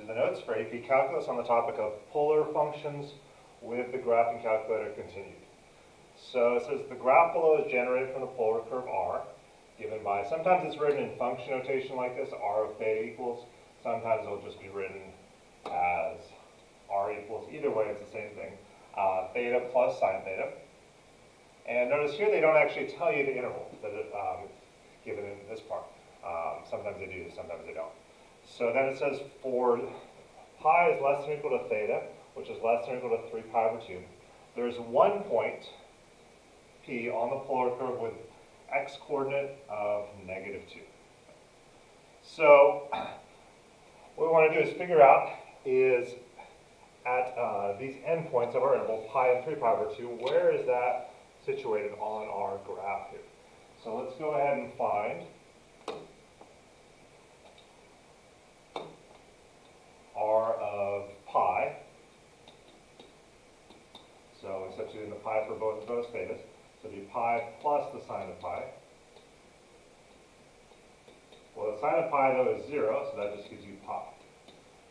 These are the notes for AP Calculus on the topic of polar functions with the graphing calculator continued. So it says the graph below is generated from the polar curve R, given by, sometimes it's written in function notation like this, R of theta equals. Sometimes it'll just be written as R equals, either way it's the same thing, theta plus sine theta. And notice here they don't actually tell you the interval that it's given in this part. Sometimes they do, sometimes they don't. So then it says for pi is less than or equal to theta, which is less than or equal to 3 pi over 2, there's one point, P, on the polar curve with x-coordinate of -2. So what we want to do is figure out is at these endpoints of our interval, pi and 3 pi over 2, where is that situated on our graph here? So let's go ahead and find R of pi. So we substitute in the pi for both of those thetas. So it'd be pi plus the sine of pi. Well, the sine of pi, though, is 0, so that just gives you pi.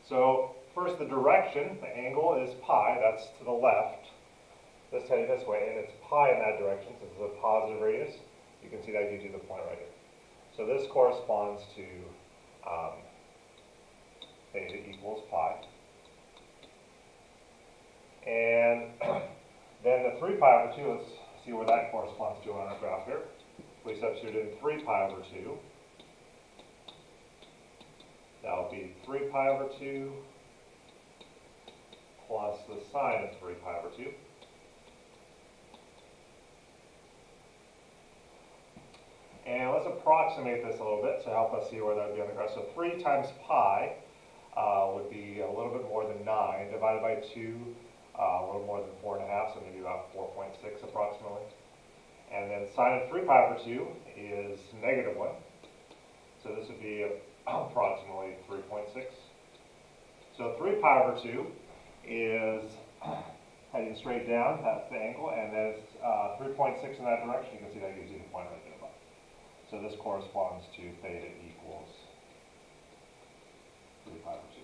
So first, the direction, the angle is pi. That's to the left. This heading this way, and it's pi in that direction, so this is a positive radius. You can see that gives you the point right here. So this corresponds to theta equals pi. And then the 3 pi over 2, let's see where that corresponds to on our graph here. We substitute in 3 pi over 2. That will be 3 pi over 2 plus the sine of 3 pi over 2. And let's approximate this a little bit to help us see where that would be on the graph. So 3 times pi would be a little bit more than 9, divided by 2, a little more than 4.5, so maybe about 4.6 approximately. And then sine of 3 pi over 2 is -1. So this would be approximately 3.6. So 3 pi over 2 is heading straight down, that's the angle, and then it's 3.6 in that direction. You can see that gives you the point right there above. So this corresponds to theta equals 3 pi over 2.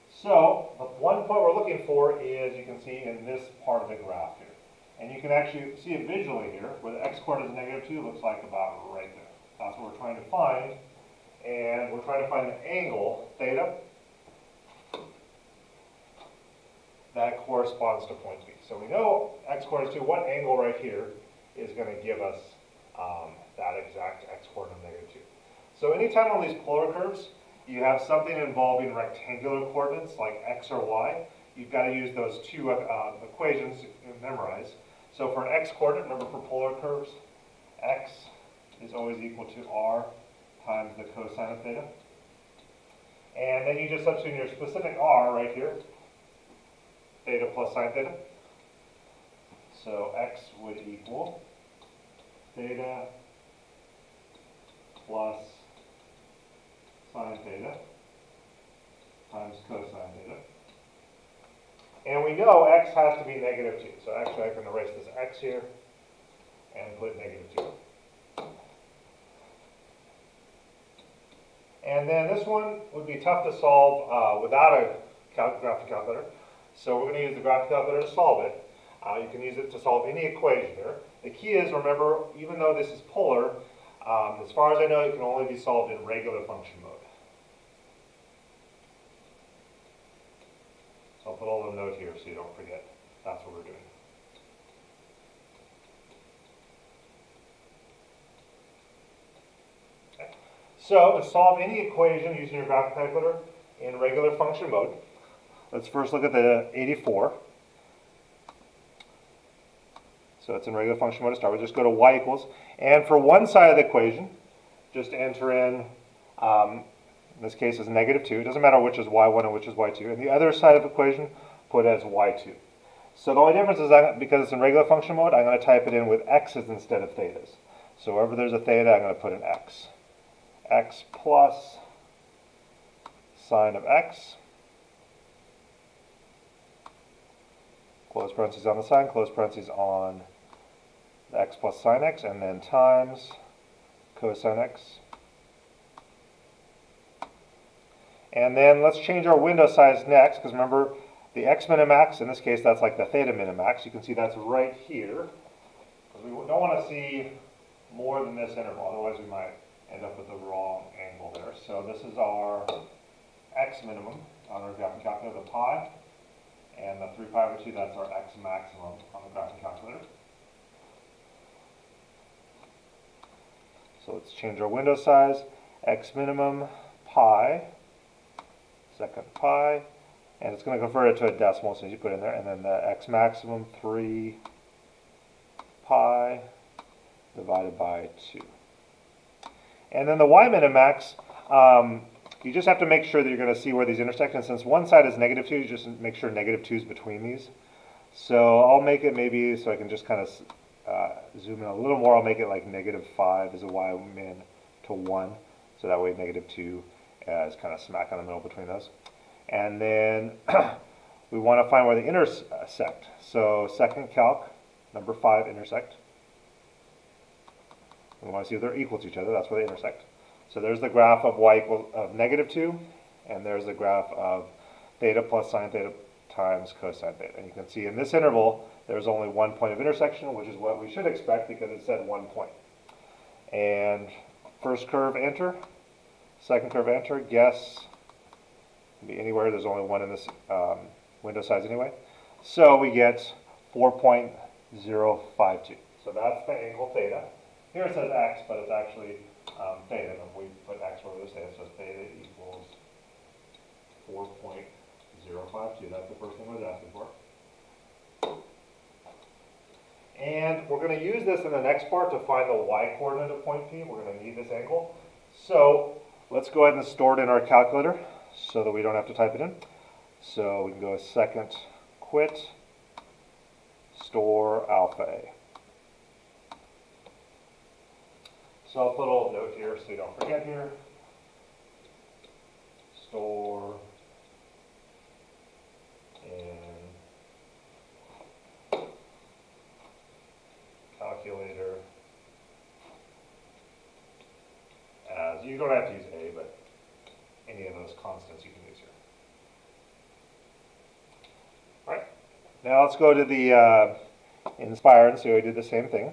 So the one point we're looking for is, you can see in this part of the graph here. And you can actually see it visually here, where the x-coordinate is -2, looks like about right there. That's what we're trying to find. And we're trying to find the angle, theta, that corresponds to point B. So we know x-coordinate is 2. What angle right here is going to give us that exact x-coordinate of -2? So anytime on these polar curves, you have something involving rectangular coordinates like x or y, you've got to use those two equations to memorize. So for an x-coordinate, remember for polar curves, x is always equal to r times the cosine of theta. And then you just substitute in your specific r right here, theta plus sine theta. So x would equal theta plus sine theta times cosine theta. And we know x has to be -2. So actually I can erase this x here and put -2. And then this one would be tough to solve without a graphic calculator. So we're going to use the graphic calculator to solve it. You can use it to solve any equation here. The key is, remember, even though this is polar, as far as I know, it can only be solved in regular function mode. So I'll put a little note here so you don't forget that's what we're doing. Okay. So to solve any equation using your graphic calculator in regular function mode, let's first look at the 84. So it's in regular function mode to start with. Just go to y equals. And for one side of the equation, just enter in this case is -2. It doesn't matter which is y1 and which is y2. And the other side of the equation, put as y2. So the only difference is because it's in regular function mode, I'm going to type it in with x's instead of thetas. So wherever there's a theta, I'm going to put an x. X plus sine of x. Close parentheses on the sine, close parentheses on the x plus sine x, and then times cosine x. And then let's change our window size next, because remember, the x minimax, in this case, that's like the theta minimax. You can see that's right here. Because we don't want to see more than this interval, otherwise we might end up with the wrong angle there. So this is our x minimum on our graphing calculator, the pi, and the 3 pi over 2, that's our x maximum on the graphing calculator. So let's change our window size, x minimum pi, second pi, and it's going to convert it to a decimal as soon as you put it in there, and then the x maximum 3 pi divided by 2. And then the y minimax, you just have to make sure that you're going to see where these intersect, and since one side is negative 2, you just make sure negative 2 is between these. So I'll make it maybe, so I can just kind of zoom in a little more, I'll make it like negative 5 is a y min to 1, so that way negative 2 is kind of smack in the middle between those. And then we want to find where they intersect. So second calc, number 5, intersect. We want to see if they're equal to each other, that's where they intersect. So there's the graph of y equal of negative 2, and there's the graph of theta plus sine theta times cosine theta. And you can see in this interval, there's only one point of intersection, which is what we should expect because it said 1 point. And first curve, enter. Second curve, enter. Guess, can be anywhere. There's only one in this window size anyway. So we get 4.052. So that's the angle theta. Here it says x, but it's actually theta. And if we put x where it says, so theta equals 4.052. That's the first thing I was asking for. And we're going to use this in the next part to find the y-coordinate of point P. We're going to need this angle. So let's go ahead and store it in our calculator so that we don't have to type it in. So we can go a second quit, store alpha A. So I'll put a little note here so you don't forget here. Store in calculator as, you don't have to use A, but any of those constants you can use here. All right, now let's go to the Inspire and see how we did the same thing.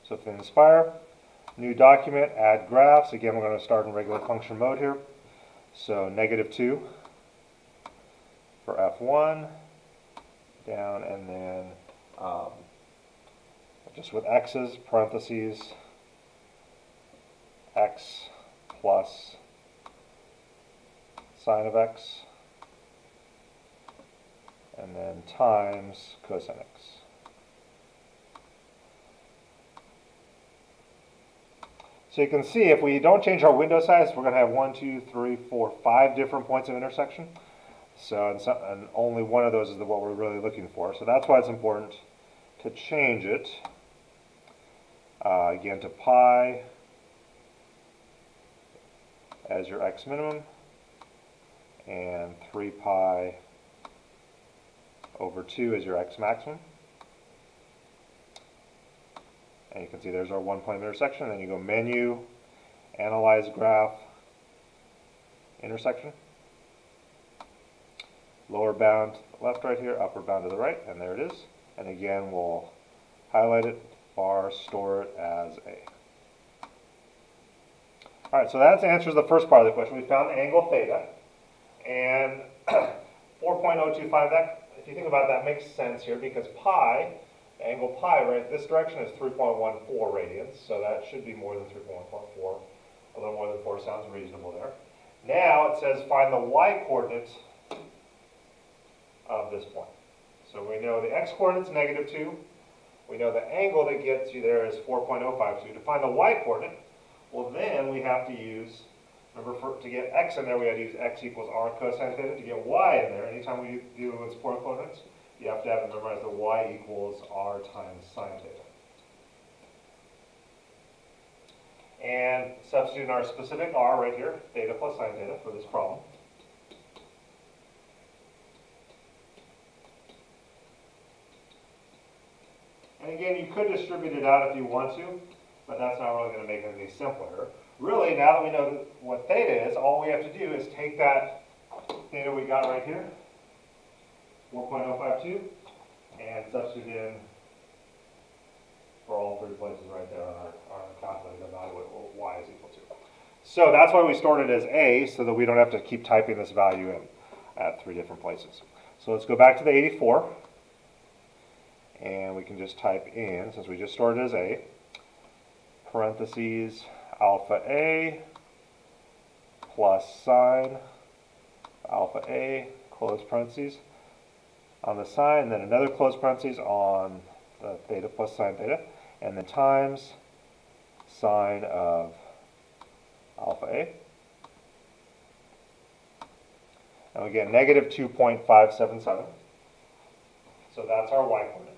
So for Inspire, new document, add graphs. Again, we're going to start in regular function mode here. So negative 2 for F1, down, and then just with x's, parentheses, x plus sine of x, and then times cosine x. So you can see if we don't change our window size, we're going to have 1, 2, 3, 4, 5 different points of intersection. So, and only one of those is what we're really looking for. So that's why it's important to change it, again, to pi as your x minimum, and 3 pi over 2 as your x maximum. And you can see there's our 1 point of intersection. Then you go menu, analyze graph, intersection. Lower bound to the left right here, upper bound to the right, and there it is. And again, we'll highlight it, bar, store it as A. All right, so that answers the first part of the question. We found the angle theta, and 4.025, that, if you think about it, that makes sense here because pi, the angle pi, right, this direction is 3.14 radians, so that should be more than 3.14. A little more than 4 sounds reasonable there. Now it says find the y-coordinate of this point. So we know the x-coordinate is negative 2. We know the angle that gets you there is 4.052. To find the y-coordinate, well then we have to use, remember to get x in there we had to use x equals r cosine theta. To get y in there, anytime we deal with polar coordinates, you have to have it memorized that y equals r times sine theta. And substitute our specific r right here, theta plus sine theta for this problem. And And again, you could distribute it out if you want to, but that's not really going to make it any simpler. Really, now that we know what theta is, all we have to do is take that theta we got right here, 4.052, and substitute in for all three places right there on our calculator to evaluate what y is equal to. So that's why we stored it as a, so that we don't have to keep typing this value in at three different places. So let's go back to the 84, and we can just type in, since we just stored it as a, parentheses alpha a plus sine alpha a, close parentheses, on the sine, then another close parentheses on the theta plus sine theta, and then times sine of alpha a. And we get negative 2.577. So that's our y coordinate.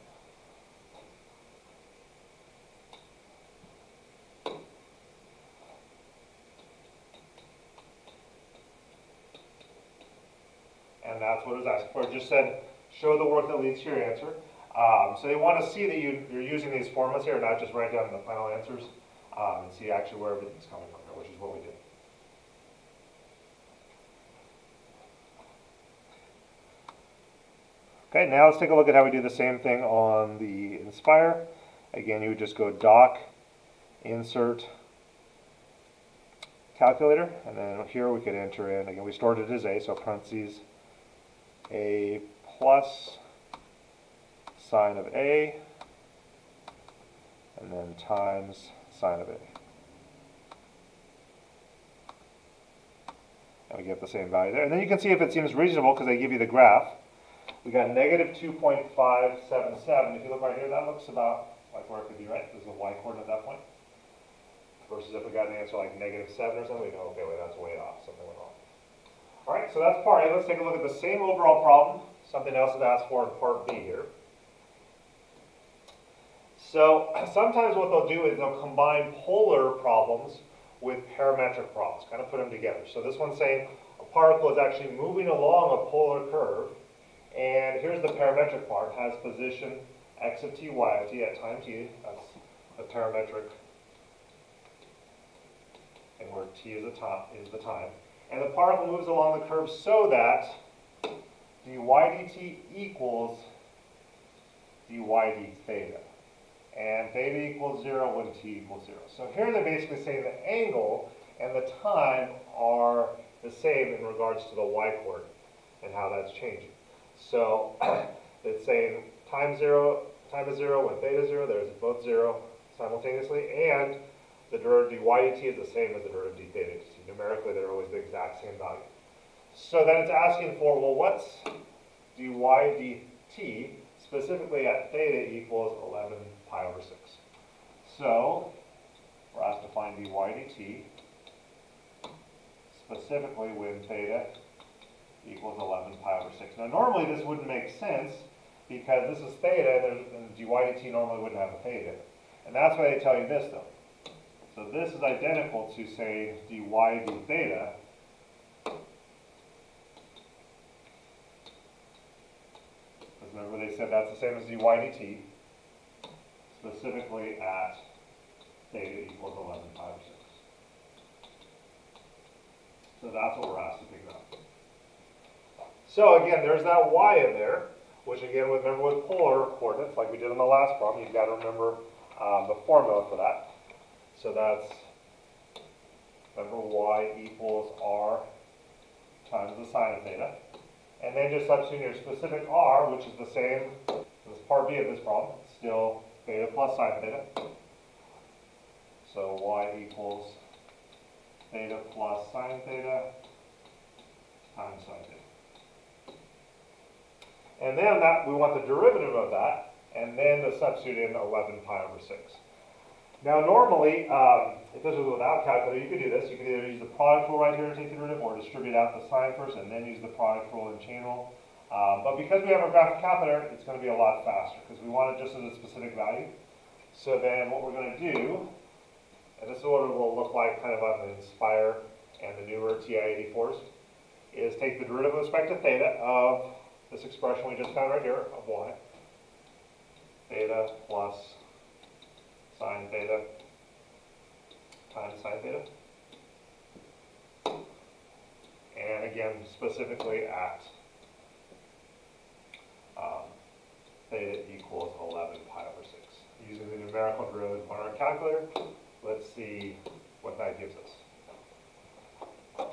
And that's what it was asking for. It just said, show the work that leads to your answer. So they want to see that you're using these formulas here, not just write down the final answers, and see actually where everything's coming from, which is what we did. Okay, now let's take a look at how we do the same thing on the Inspire. Again, you would just go doc, insert, calculator, and then here we could enter in, again, we stored it as a, so parentheses, a plus sine of a, and then times sine of a. And we get the same value there. And then you can see if it seems reasonable because they give you the graph. We got negative 2.577. If you look right here, that looks about like where it could be, right? There's a y coordinate at that point. Versus if we got an answer like negative 7 or something, we go, okay, wait, that's way off. Something went wrong. All right, so that's part A. Let's take a look at the same overall problem. Something else is asked for in part B here. So sometimes what they'll do is they'll combine polar problems with parametric problems, kind of put them together. So this one's saying a particle is actually moving along a polar curve, and here's the parametric part, has position x of t, y of t at time t, that's the parametric, and where t is the time. And the particle moves along the curve so that dy dt equals dy d theta. And theta equals 0 when t equals 0. So here they're basically saying the angle and the time are the same in regards to the y coordinate and how that's changing. So it's saying time is 0 when theta is 0, there's both 0 simultaneously, and the derivative dy dt is the same as the derivative d theta. Numerically, they're always the exact same value. So then it's asking for, well, what's dy dt specifically at theta equals 11 pi over 6. So we're asked to find dy dt specifically when theta equals 11 pi over 6. Now normally this wouldn't make sense because this is theta and dy dt normally wouldn't have a theta. And that's why they tell you this though. So this is identical to say dy d theta remember they said that's the same as dy dt, specifically at theta equals 11 pi over 6. So that's what we're asked to figure out. So again, there's that y in there, which again, remember with polar coordinates, like we did in the last problem, you've got to remember the formula for that. So that's, remember, y equals r times the sine of theta. And then just substitute your specific r, which is the same as part B of this problem, still theta plus sine theta. So y equals theta plus sine theta times sine theta. And then that we want the derivative of that, and then to substitute in 11 pi over 6. Now normally, if this was without calculator, you could do this. You could either use the product rule right here to take the derivative, or distribute out the sign first and then use the product rule and chain rule. But because we have a graphic calculator, it's going to be a lot faster because we want it just as a specific value. So then what we're going to do, and this is what it will look like kind of on the Inspire and the newer TI-84s, is take the derivative with respect to theta of this expression we just found right here of y. theta plus sine theta times sine theta. And again, specifically at theta equals 11 pi over 6. Using the numerical derivative on our calculator, let's see what that gives us.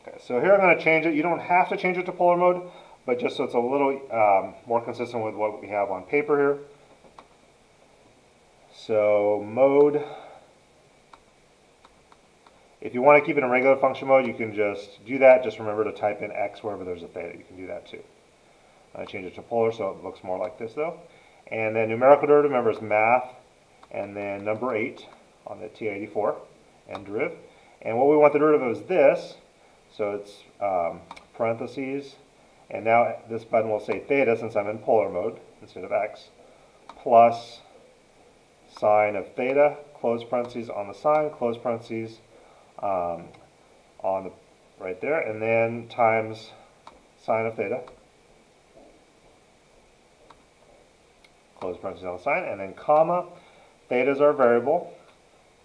Okay, so here I'm going to change it. You don't have to change it to polar mode, but just so it's a little more consistent with what we have on paper here. So mode, if you want to keep it in regular function mode, you can just do that. Just remember to type in x wherever there's a theta. You can do that too. I change it to polar so it looks more like this though. And then numerical derivative, remember, is math, and then number 8 on the TI-84, and deriv. And what we want the derivative is this, so it's parentheses, and now this button will say theta since I'm in polar mode instead of x, plus sine of theta, close parentheses on the sine, close parentheses on the right there, and then times sine of theta, close parentheses on the sine, and then comma, theta is our variable,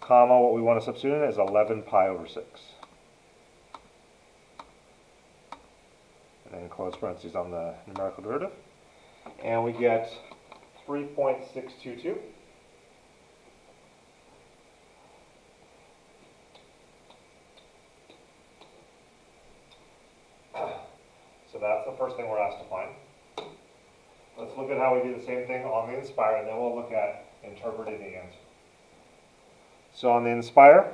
comma, what we want to substitute in is 11 pi over 6. And then close parentheses on the numerical derivative. And we get 3.622. So that's the first thing we're asked to find. Let's look at how we do the same thing on the Inspire, and then we'll look at interpreting the answer. So on the Inspire,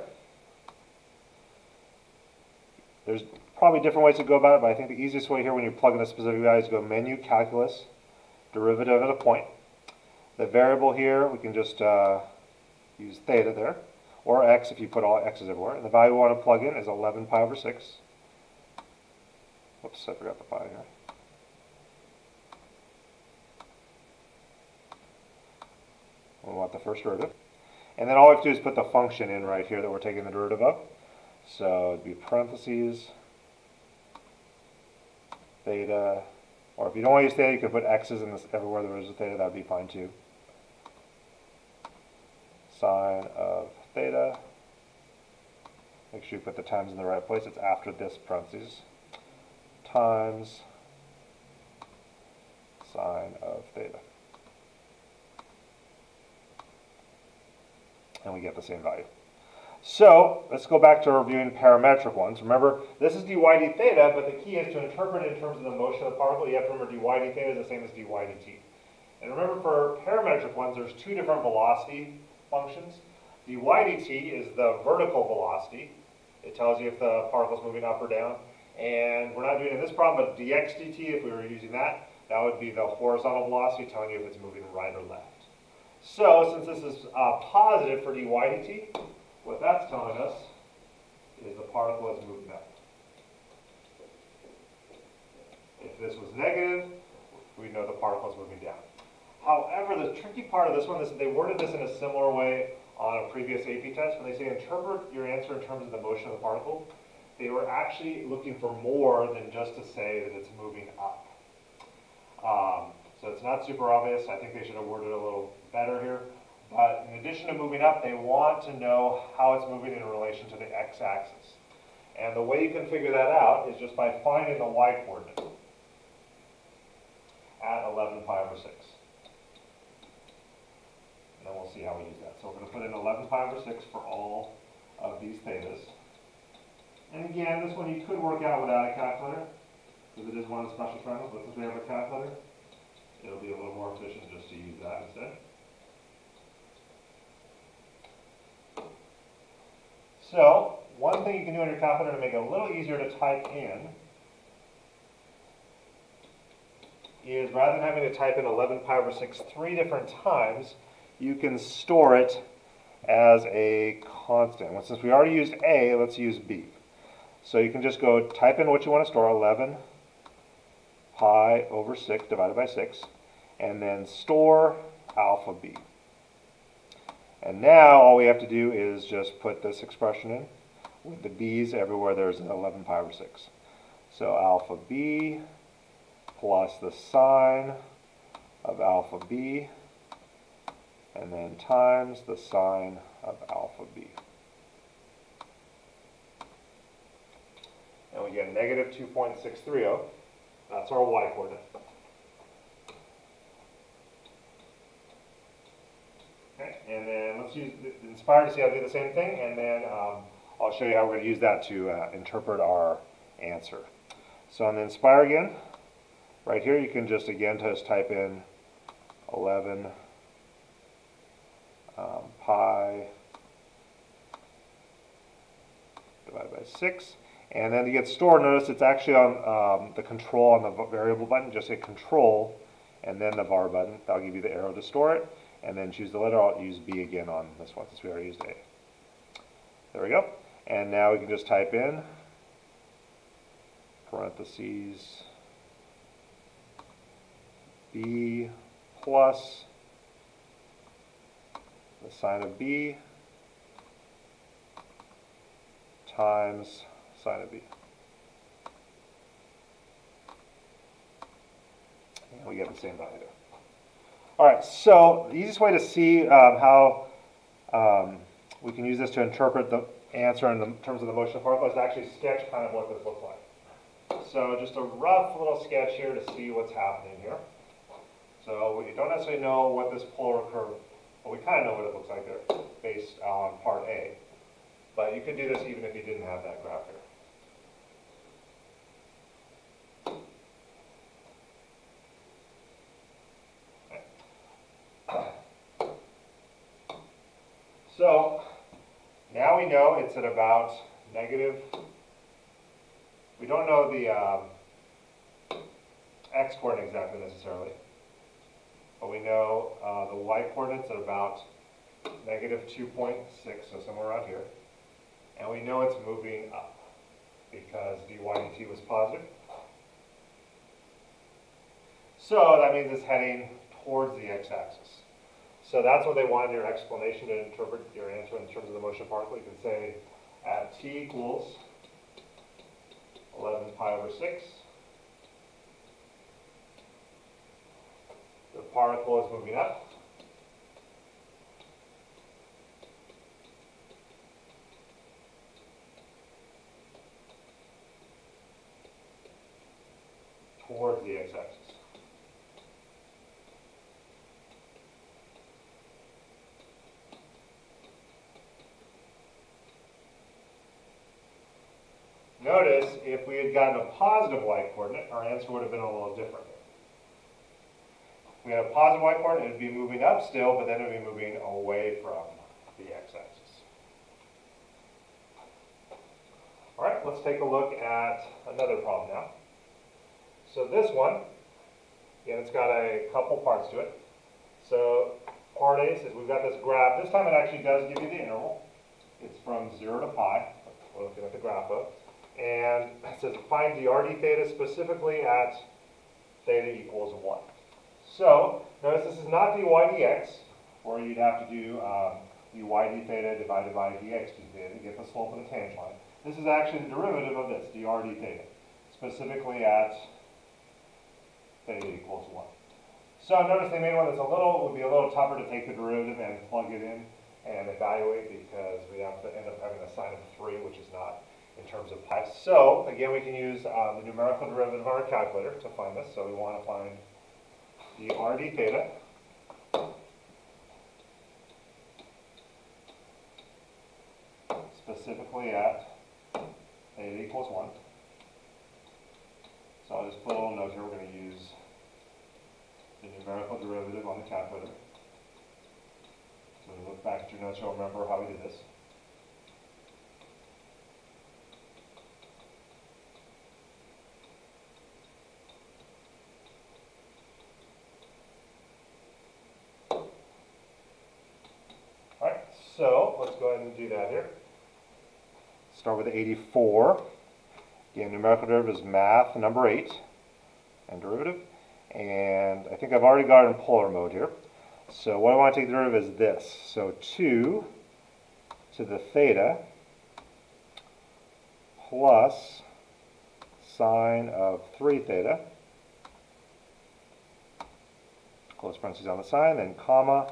there's probably different ways to go about it, but I think the easiest way here when you plug in a specific value is to go menu, calculus, derivative at a point. The variable here, we can just use theta there, or x if you put all x's everywhere. And the value we want to plug in is 11 pi over 6. Whoops, I forgot the pi here. We want the first derivative. And then all we have to do is put the function in right here that we're taking the derivative of. So it'd be parentheses, theta, or if you don't want to use theta, you can put x's in this everywhere there is a theta, that would be fine too. Sine of theta. Make sure you put the times in the right place. It's after this parentheses. Times sine of theta. And we get the same value. So let's go back to reviewing parametric ones. Remember, this is dy d theta, but the key is to interpret it in terms of the motion of the particle. You have to remember dy d theta is the same as dy dt. And remember, for parametric ones, there's two different velocity functions. dy dt is the vertical velocity. It tells you if the particle is moving up or down. And we're not doing it in this problem, but dx dt, if we were using that, that would be the horizontal velocity telling you if it's moving right or left. So since this is positive for dy dt, what that's telling us is the particle is moving up. If this was negative, we know the particle is moving down. However, the tricky part of this one is that they worded this in a similar way on a previous AP test. When they say interpret your answer in terms of the motion of the particle, they were actually looking for more than just to say that it's moving up. So it's not super obvious. I think they should have worded it a little better here. But in addition to moving up, they want to know how it's moving in relation to the x-axis. And the way you can figure that out is just by finding the y-coordinate at 11 pi over 6. And then we'll see how we use that. So we're going to put in 11 pi over 6 for all of these thetas. And again, this one you could work out without a calculator, because it is one of the special triangles, but since we have a calculator, it'll be a little more efficient just to use that instead. So, one thing you can do on your calculator to make it a little easier to type in is rather than having to type in 11 pi over 6 3 different times, you can store it as a constant. Well, since we already used A, let's use B. So you can just go type in what you want to store, 11 pi over 6 divided by 6, and then store alpha b. And now all we have to do is just put this expression in with the b's everywhere there's an 11 pi over 6. So alpha b plus the sine of alpha b, and then times the sine of alpha b. And we get negative 2.630. That's our y coordinate. Okay, and then let's use Inspire to see how to do the same thing, and then I'll show you how we're going to use that to interpret our answer. So on the Inspire again, right here you can just type in 11 pi divided by 6. And then to get stored, notice it's actually on the control on the variable button. Just hit control and then the var button. That'll give you the arrow to store it. And then choose the letter. I'll use B again on this one since we already used A. There we go. And now we can just type in parentheses B plus the sine of B times sine of B. And we get the same value there. All right, so the easiest way to see how we can use this to interpret the answer in terms of the motion of the particle is to actually sketch kind of what this looks like. So just a rough little sketch here to see what's happening here. So we don't necessarily know what this polar curve, well, we kind of know what it looks like there based on part A. But you could do this even if you didn't have that graph here. So now we know it's at about negative, we don't know the x coordinate exactly necessarily, but we know the y coordinate's at about negative 2.6, so somewhere around here. And we know it's moving up because dy dt was positive. So that means it's heading towards the x-axis. So that's what they want in your explanation to interpret your answer in terms of the motion of the particle. You can say at t equals 11 pi over 6, the particle is moving up. Towards the x-axis. Notice, if we had gotten a positive y coordinate, our answer would have been a little different. If we had a positive y coordinate, it would be moving up still, but then it would be moving away from the x-axis. All right, let's take a look at another problem now. So this one, again, it's got a couple parts to it. So part A says we've got this graph. This time it actually does give you the interval. It's from 0 to pi. We're looking at the graph of. And it says find drd theta specifically at theta equals 1. So notice this is not dy dx, where you'd have to do dy d theta divided by dx d theta to get the slope of the tangent line. This is actually the derivative of this, drd theta, specifically at theta equals 1. So notice they made one that's would be a little tougher to take the derivative and plug it in and evaluate because we have to end up having a sine of 3, which is not in terms of pi. So again, we can use the numerical derivative on our calculator to find this. So we want to find drd theta specifically at theta equals 1. So I'll just put a little note here. We're going to use the numerical derivative on the calculator. So when you look back at your notes, you'll remember how we did this. Alright, so let's go ahead and do that here. Start with 84. Again, numerical derivative is math number 8 and derivative. And I think I've already got it in polar mode here. So what I want to take the derivative is this. So 2 to the theta plus sine of 3 theta, close parentheses on the sine, then comma,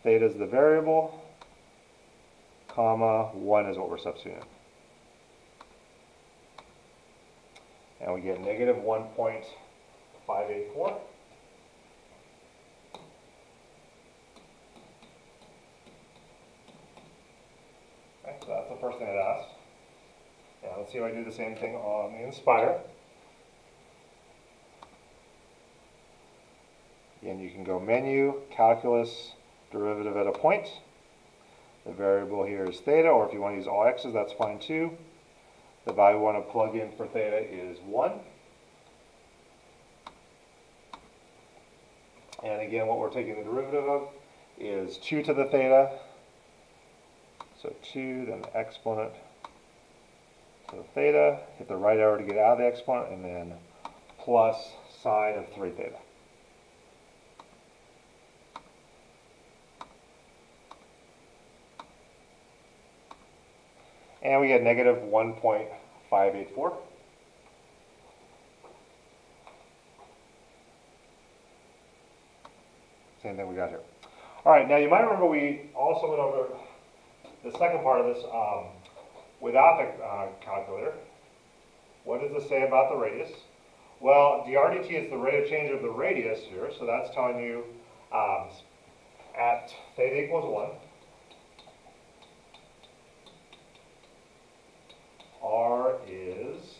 theta is the variable, comma, 1 is what we're substituting. And we get negative 1.584. Okay, so that's the first thing it asked. Now let's see if I do the same thing on the Inspire. Again, you can go menu, calculus, derivative at a point. The variable here is theta, or if you want to use all x's, that's fine too. The value we want to plug in for theta is 1. And again, what we're taking the derivative of is 2 to the theta. So 2, then the exponent to the theta. Hit the right arrow to get out of the exponent, and then plus sine of 3 theta. And we get negative 1.584. Same thing we got here. All right, now you might remember we also went over the second part of this without the calculator. What does this say about the radius? Well, dr dt is the rate of change of the radius here, so that's telling you at theta equals 1, r is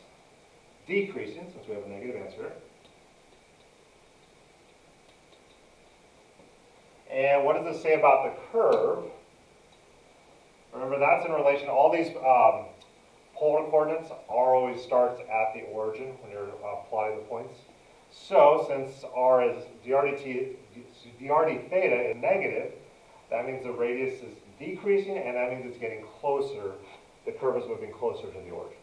decreasing, since we have a negative answer. And what does this say about the curve? Remember, that's in relation to all these polar coordinates. R always starts at the origin when you're plotting the points. So since r is dr d theta is negative, that means the radius is decreasing, and that means it's getting closer. The curve is moving closer to the origin.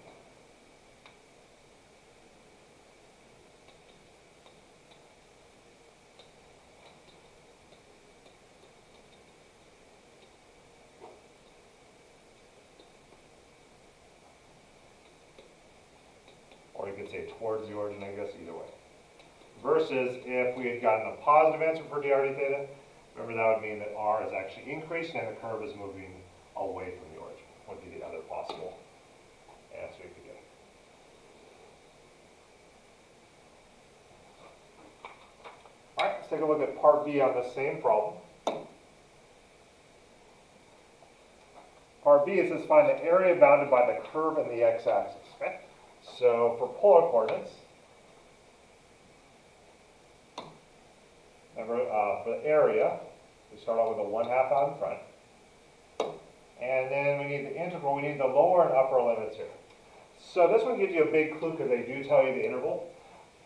Or you could say towards the origin, I guess, either way. Versus if we had gotten a positive answer for dr d theta, remember that would mean that r is actually increasing and the curve is moving away from the origin. Would be the other possible answer you could get. All right, let's take a look at part B on the same problem. Part B, it says find the area bounded by the curve and the x-axis. Okay? So for polar coordinates, remember for the area, we start off with a 1/2 out in front. And then we need the integral, we need the lower and upper limits here. So this one gives you a big clue because they do tell you the interval,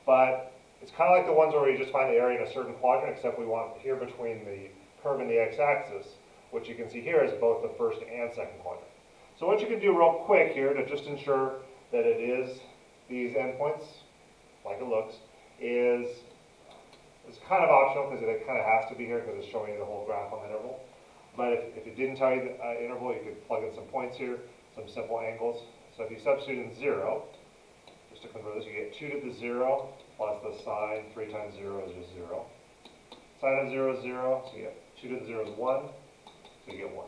but it's kind of like the ones where we just find the area in a certain quadrant, except we want here between the curve and the x-axis, which you can see here is both the first and second quadrant. So what you can do real quick here to just ensure that it is these endpoints, like it looks, is it's kind of optional because it kind of has to be here because it's showing you the whole graph on the interval. But if it didn't tell you the interval, you could plug in some points here, some simple angles. So if you substitute in 0, just to convert this, you get 2 to the 0 plus the sine. 3 times 0 is just 0. Sine of 0 is 0, so you get 2 to the 0 is 1, so you get 1.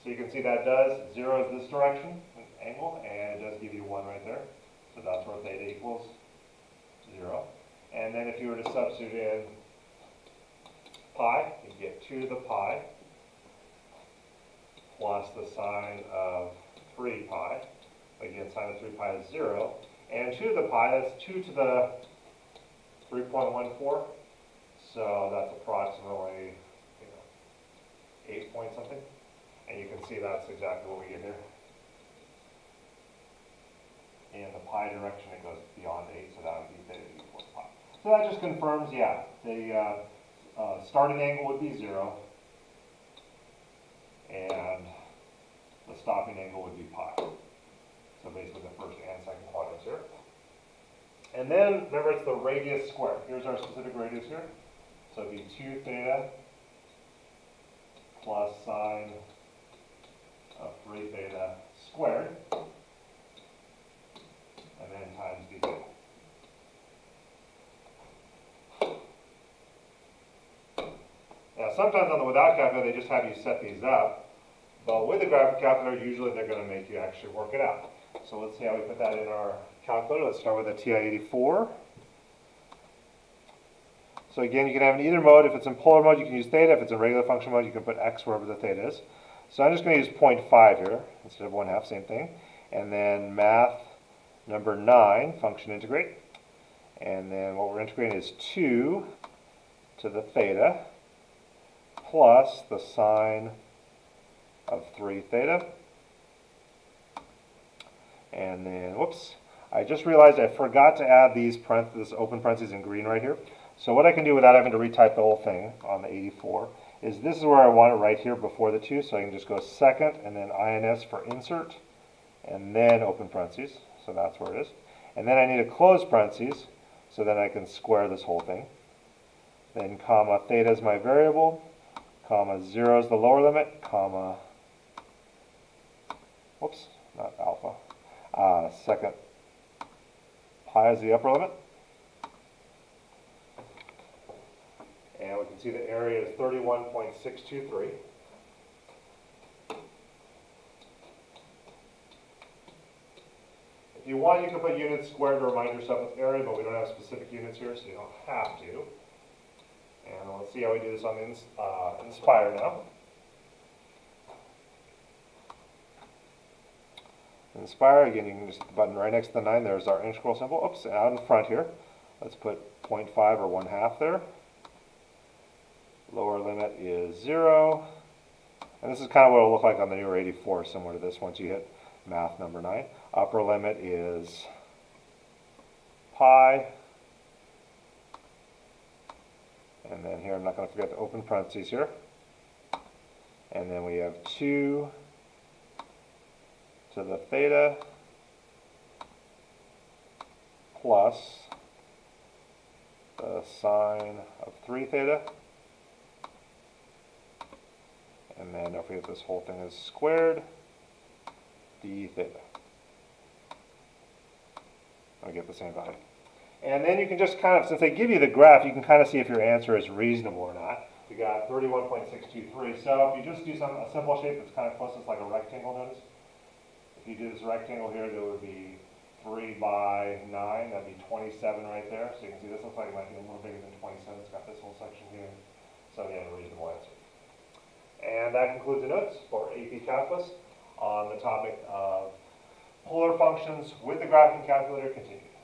So you can see that does, 0 is this direction, angle, and it does give you 1 right there. So that's where theta equals 0. And then if you were to substitute in pi, you get 2 to the pi plus the sine of 3 pi. Again, sine of 3 pi is 0. And 2 to the pi, that's 2 to the 3.14. So that's approximately 8 point something. And you can see that's exactly what we get here. In the pi direction, it goes beyond 8, so that would be theta equals pi. So that just confirms, yeah, the starting angle would be 0, and the stopping angle would be pi. So basically the first and second quadrants here. And then, remember, it's the radius squared. Here's our specific radius here. So it'd be 2 theta plus sine of 3 theta squared, and then times d theta. sometimes on the without calculator, they just have you set these up. But with the graphing calculator, usually they're going to make you actually work it out. So let's see how we put that in our calculator. Let's start with a TI-84. So again, you can have in either mode. If it's in polar mode, you can use theta. If it's in regular function mode, you can put x wherever the theta is. So I'm just going to use 0.5 here instead of 1/2, same thing. And then math number 9, function integrate. And then what we're integrating is 2 to the theta plus the sine of 3 theta. And then, whoops, I just realized I forgot to add these this open parentheses in green right here. So what I can do without having to retype the whole thing on the 84 is this is where I want it right here before the 2, so I can just go second and then INS for insert and then open parentheses, so that's where it is. And then I need a close parentheses, so then I can square this whole thing. Then comma theta is my variable, comma 0 is the lower limit, comma, whoops, not alpha, second pi is the upper limit. And we can see the area is 31.623. If you want, you can put units squared to remind yourself it's area, but we don't have specific units here, so you don't have to. And let's see how we do this on the Inspire now. Inspire, again, you can just hit the button right next to the 9. There's our integral symbol. Oops, out in front here. Let's put 0.5 or 1/2 there. Lower limit is 0. And this is kind of what it'll look like on the newer 84, similar to this once you hit math number 9. Upper limit is pi. And then here, I'm not going to forget to open parentheses here. And then we have 2 to the theta plus the sine of 3 theta. And then don't forget this whole thing is squared d theta. I get the same value. And then you can just kind of, since they give you the graph, you can kind of see if your answer is reasonable or not. We got 31.623. So if you just do a simple shape that's kind of close, it's like a rectangle, notice. If you do this rectangle here, there would be 3 by 9. That'd be 27 right there. So you can see this looks like it might be a little bigger than 27. It's got this whole section here. So again, a reasonable answer. And that concludes the notes for AP Calculus on the topic of polar functions with the graphing calculator continued.